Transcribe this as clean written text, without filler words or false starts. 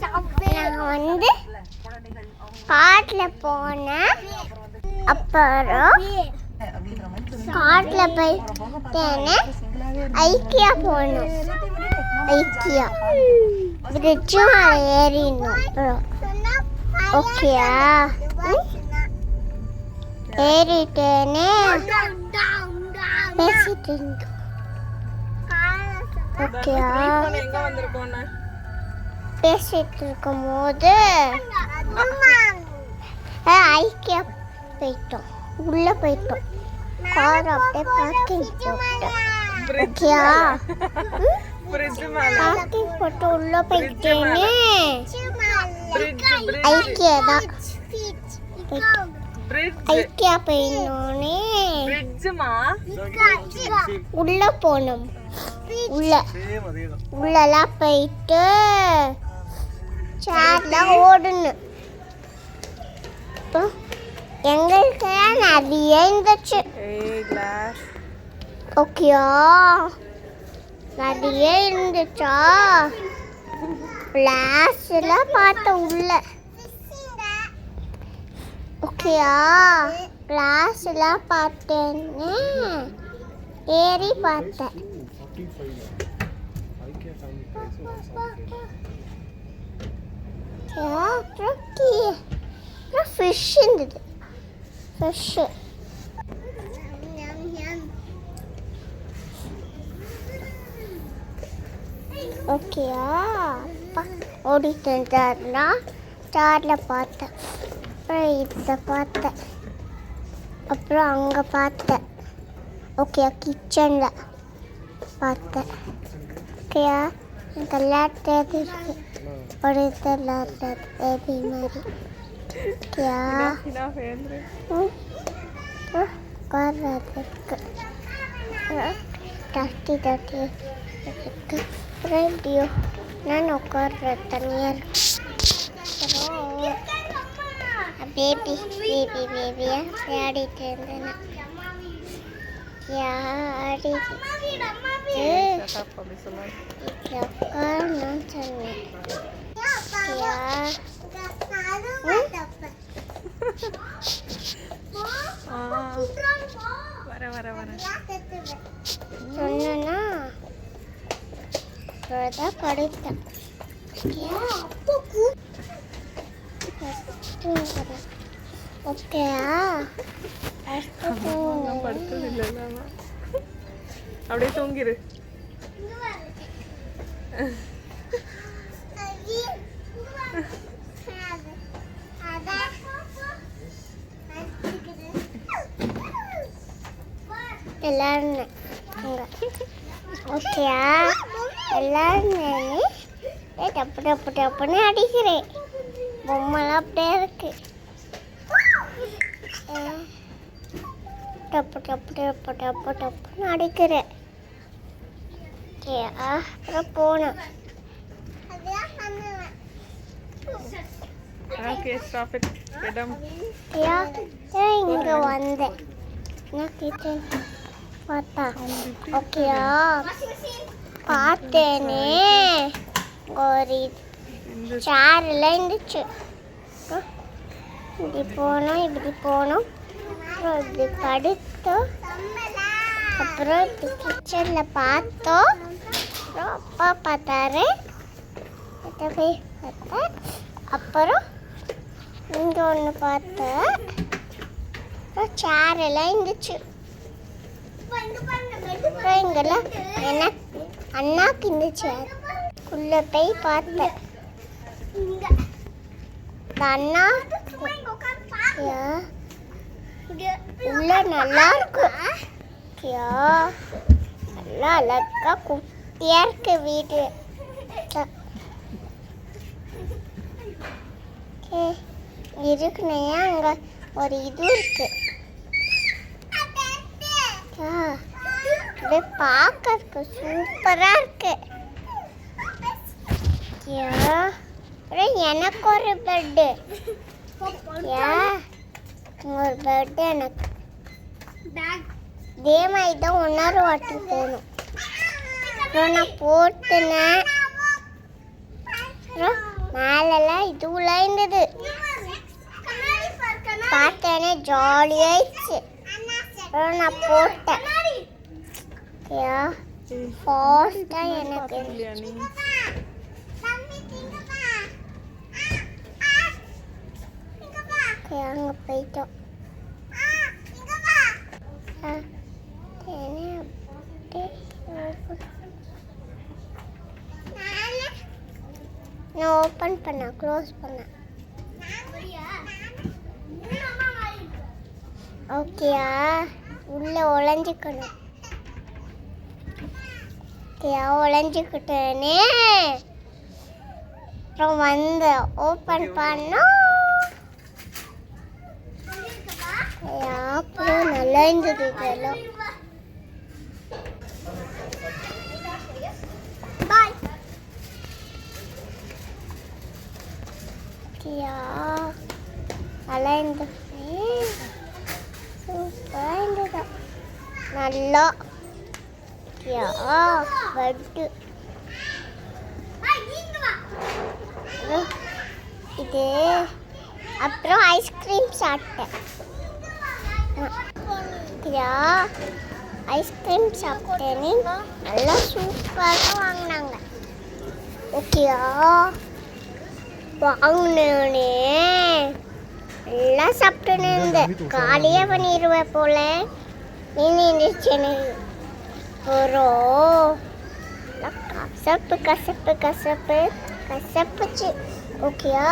நான் வந்து காட்டில் போனேன். அப்புறம் காட்டில் போயிட்டேன்னு ஐக்கியா போனோம். ஐக்கியா பிரிட்ஜு மேலே ஏறினோம். அப்புறம் ஓகேயா ஏறிட்டேன்னு பேசிட்டு இருந்தோம். ஓகேயா பேசிட்டு இருக்கும் போது ஐக்கியா போயிட்டோம். உள்ள போயிட்டோம். கார் அப்படியே பார்க்கிங் போட்டோம். ஓகேயா பார்க்கிங் போட்டு உள்ள போயிட்டேன்னு ஐக்கியா தான் ஐக்கியா போயினோனே உள்ள போனோம். உள்ளலாம் போயிட்டு சேர்ல ஓடணும். இப்போ எங்களுக்கு நிறைய இருந்துச்சு. ஓகேயா நிறைய இருந்துச்சா கிளாஸ்ல பார்த்தேன் உள்ள. ஓகேயா கிளாஸ்ல பார்த்தேன்னு ஏறி பார்த்தேன். அப்புறம் ஃபிஷ் இருந்தது. ஃபிஷ்ஷு ஓகேயா ஓடிட்டு இருந்தாருன்னா ஸ்டாரில் பார்த்தேன். அப்புறம் இதை பார்த்தேன். அப்புறம் அங்கே பார்த்தேன். ஓகேயா கிச்சனில் பார்த்தேன். ஓகேயா எனக்கு விளையாடுறது இருக்கு. ஒரு இது விளையாடுறது பேபி மாதிரி. ஓகேயா உட்கார்றது இருக்கு. தட்டி தட்டி இருக்கு. அப்புறம் இப்படியோ நான் உட்கார்றது தனியாக இருக்கு. அப்புறம் பேபியாக விளையாடிட்டு இருந்தேன். ஆடிட்டு உட்காரணும்னு சொன்னேன். சொன்னா படுத்தேன். ஓகேயா அப்படியே தூங்கிரு. எல்லாரும் ஓகேயா எல்லாரும் டப்பு டப்பு டப்புன்னு அடிக்கிறேன். பொம்மைலாம் அப்படியே இருக்கு. டப்பு டப்பு டப்பு டப்பு டப்புன்னு அடிக்கிறேன். ஓகேயா அப்புறம் போனேன். இங்கே வந்தேன். பார்த்தா ஓகேயா பார்த்தேனே ஒரு சேரில் இருந்துச்சு. இப்படி போனோம் இப்படி போனோம். அப்புறம் இப்படி படுத்தோம். அப்புறம் இப்படி கிச்சனில் பார்த்தோம். அப்புறம் அப்பா பார்த்தாரு. போய் பார்த்தேன். அப்புறம் இங்கே ஒன்று பார்த்தேன். அப்புறம் சேரெல்லாம் இருந்துச்சு. அப்புறம் இங்கெல்லாம் எனக்கு அண்ணாக்கு இருந்துச்சு. அதுக்குள்ளே போய் பார்த்தேன். அண்ணா உள்ள நல்லா இருக்கு. நல்லா அழகா குட்டியா இருக்கு வீடு. இருக்குன்னா அங்க ஒரு இது இருக்கு. பார்க்கறதுக்கு சூப்பரா இருக்கு. எனக்கு ஒரு பெட்டு. ஒரு பெட்டு எனக்கு இதே மாதிரி தான் ஒன்னொரு வாட்டி போகணும். அப்புறம் நான் போட்டுனேன். அப்புறம் மேலெல்லாம் இதுவெல்லாம் இருந்தது. பார்த்தேனே ஜாலியாயிடுச்சு. அப்புறம் நான் போட்டேன். ஓகேயா ஃபாஸ்ட்டாக எனக்கு இல்லையா நீ ஓகே அங்கே போயிட்டோம். நான் ஓப்பன் பண்ண க்ளோஸ் பண்ண. ஓகேயா உள்ள ஒளிஞ்சிக்கணும். ஓகேயா ஒளிஞ்சிக்கிட்டேனே. அப்புறம் வந்து ஓப்பன் பண்ணோம். அப்புறம் நல்லா இருந்தது இதெல்லாம். நல்லா இருந்தது. சூப்பராக இருந்தது. நல்லா பட்டு இது. அப்புறம் ஐஸ்கிரீம் சாப்பிட்டேன். ஐஸ்கிரீம் சாப்பிட்டேன்னு நல்லா சூப்பராக வாங்கினாங்க. ஓகேயா வாங்கினோடனே எல்லாம் சாப்பிட்டுன்னு இருந்தேன். காலியாக பண்ணிடுவேன் போல நின்றுச்சுன்னு வரும். கசப்பு கசப்பு கசப்பு கசப்புச்சு. ஓகேயா